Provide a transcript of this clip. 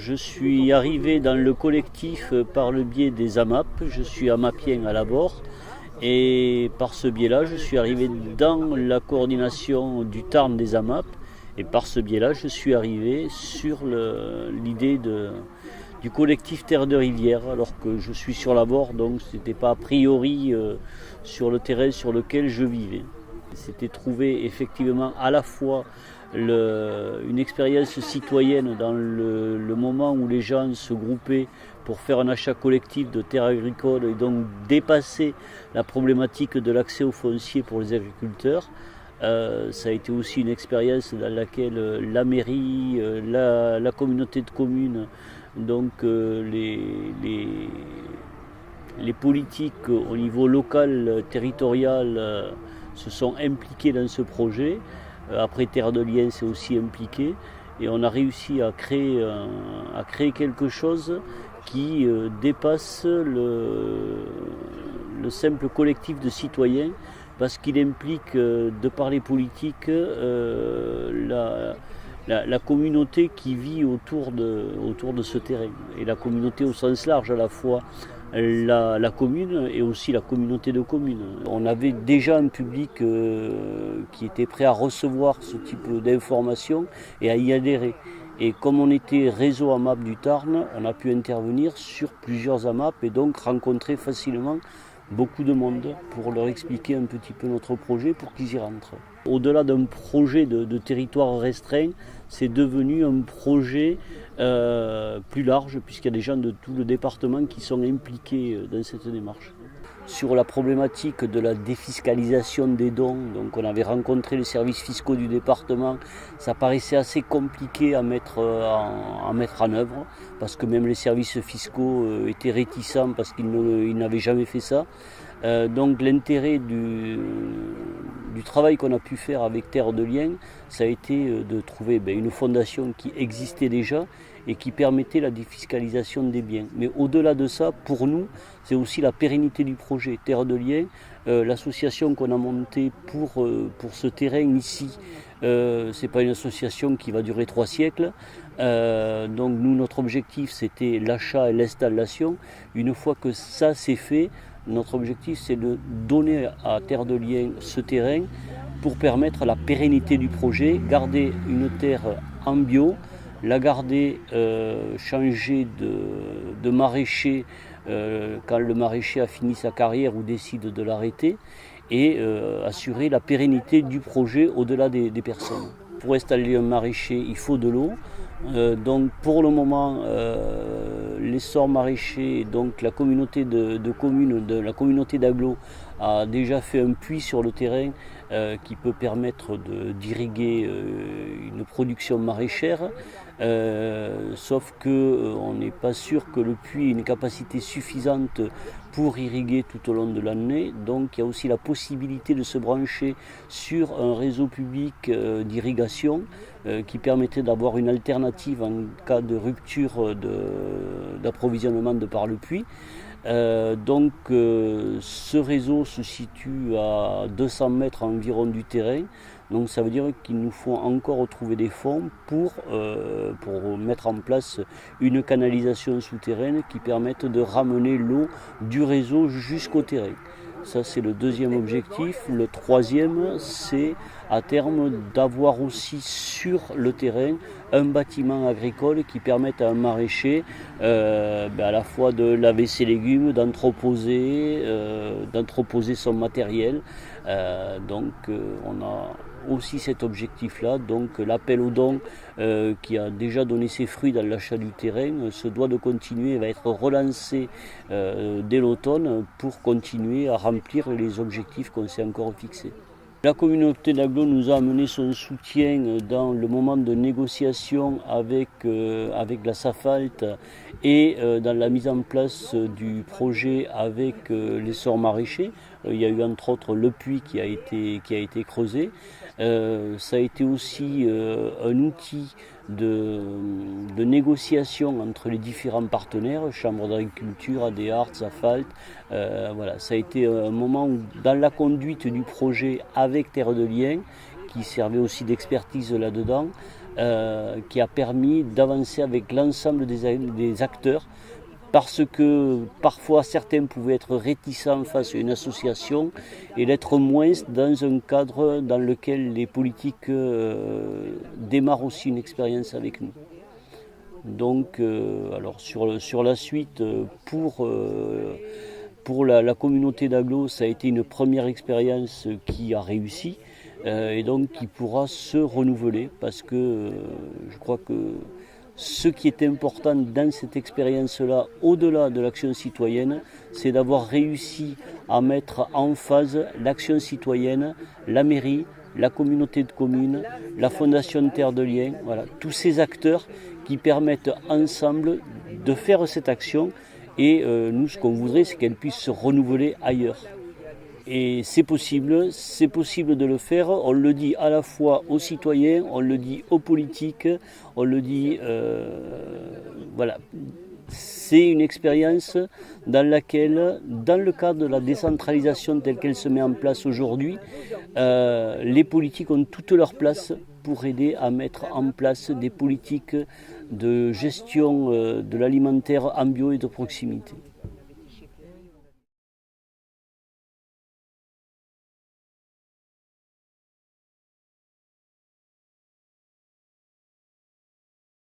Je suis arrivé dans le collectif par le biais des AMAP, je suis amapien à l'abord et par ce biais-là je suis arrivé dans la coordination du Tarn des AMAP et par ce biais-là je suis arrivé sur l'idée du collectif Terre de Rivière alors que je suis sur l'abord, donc ce n'était pas a priori sur le terrain sur lequel je vivais. C'était trouver effectivement à la fois une expérience citoyenne dans le moment où les gens se groupaient pour faire un achat collectif de terres agricoles et donc dépasser la problématique de l'accès au foncier pour les agriculteurs. Ça a été aussi une expérience dans laquelle la mairie, la communauté de communes, donc les politiques au niveau local, territorial, se sont impliqués dans ce projet. Après Terre de Liens s'est aussi impliqué et on a réussi à créer quelque chose qui dépasse le simple collectif de citoyens parce qu'il implique, de par les politiques, la communauté qui vit autour de ce terrain. Et la communauté au sens large, à la fois la commune et aussi la communauté de communes. On avait déjà un public qui était prêt à recevoir ce type d'informations et à y adhérer. Et comme on était réseau AMAP du Tarn, on a pu intervenir sur plusieurs AMAP et donc rencontrer facilement beaucoup de monde pour leur expliquer un petit peu notre projet pour qu'ils y rentrent. Au-delà d'un projet de territoire restreint, c'est devenu un projet plus large puisqu'il y a des gens de tout le département qui sont impliqués dans cette démarche. Sur la problématique de la défiscalisation des dons, donc on avait rencontré les services fiscaux du département, ça paraissait assez compliqué à mettre en œuvre parce que même les services fiscaux étaient réticents parce qu'ils n'avaient jamais fait ça. Donc l'intérêt du travail qu'on a pu faire avec Terre de Liens, ça a été de trouver une fondation qui existait déjà et qui permettait la défiscalisation des biens. Mais au-delà de ça, pour nous, c'est aussi la pérennité du projet. Terre de Liens, l'association qu'on a montée pour ce terrain ici, c'est pas une association qui va durer 3 siècles. Donc nous, notre objectif, c'était l'achat et l'installation. Une fois que ça c'est fait, notre objectif, c'est de donner à Terre de Liens ce terrain pour permettre la pérennité du projet, garder une terre en bio, la garder, changer de maraîcher quand le maraîcher a fini sa carrière ou décide de l'arrêter et assurer la pérennité du projet au-delà des personnes. Pour installer un maraîcher, il faut de l'eau. Donc pour le moment, l'essor maraîcher, donc la communauté de communes, la communauté d'agglo a déjà fait un puits sur le terrain qui peut permettre d'irriguer une production maraîchère. Sauf qu'on n'est pas sûr que le puits ait une capacité suffisante pour irriguer tout au long de l'année. Donc il y a aussi la possibilité de se brancher sur un réseau public d'irrigation qui permettait d'avoir une alternative en cas de rupture d'approvisionnement de par le puits. Donc ce réseau se situe à 200 mètres environ du terrain. Donc ça veut dire qu'il nous faut encore trouver des fonds pour mettre en place une canalisation souterraine qui permette de ramener l'eau du réseau jusqu'au terrain. Ça c'est le deuxième objectif. Le troisième, c'est à terme d'avoir aussi sur le terrain un bâtiment agricole qui permette à un maraîcher à la fois de laver ses légumes, d'entreposer son matériel. Donc on a aussi cet objectif-là. Donc l'appel aux dons qui a déjà donné ses fruits dans l'achat du terrain se doit de continuer et va être relancé dès l'automne pour continuer à remplir les objectifs qu'on s'est encore fixés. La communauté d'agglo nous a amené son soutien dans le moment de négociation avec la SAFALT et dans la mise en place du projet avec l'essor maraîcher. Il y a eu entre autres le puits qui a été creusé. Ça a été aussi un outil de négociation entre les différents partenaires, Chambre d'agriculture, ADART, SAFALT. Voilà, ça a été un moment où, dans la conduite du projet avec Terre de Liens, qui servait aussi d'expertise là-dedans, qui a permis d'avancer avec l'ensemble des acteurs, parce que parfois certains pouvaient être réticents face à une association et l'être moins dans un cadre dans lequel les politiques démarrent aussi une expérience avec nous. Donc, alors sur la suite, pour la communauté d'Aglo, ça a été une première expérience qui a réussi et donc qui pourra se renouveler, parce que je crois que ce qui est important dans cette expérience-là, au-delà de l'action citoyenne, c'est d'avoir réussi à mettre en phase l'action citoyenne, la mairie, la communauté de communes, la Fondation Terre de Liens, voilà, tous ces acteurs qui permettent ensemble de faire cette action. Et nous, ce qu'on voudrait, c'est qu'elle puisse se renouveler ailleurs. Et c'est possible de le faire. On le dit à la fois aux citoyens, on le dit aux politiques, on le dit... voilà. C'est une expérience dans laquelle, dans le cadre de la décentralisation telle qu'elle se met en place aujourd'hui, les politiques ont toute leur place pour aider à mettre en place des politiques de gestion de l'alimentaire en bio et de proximité.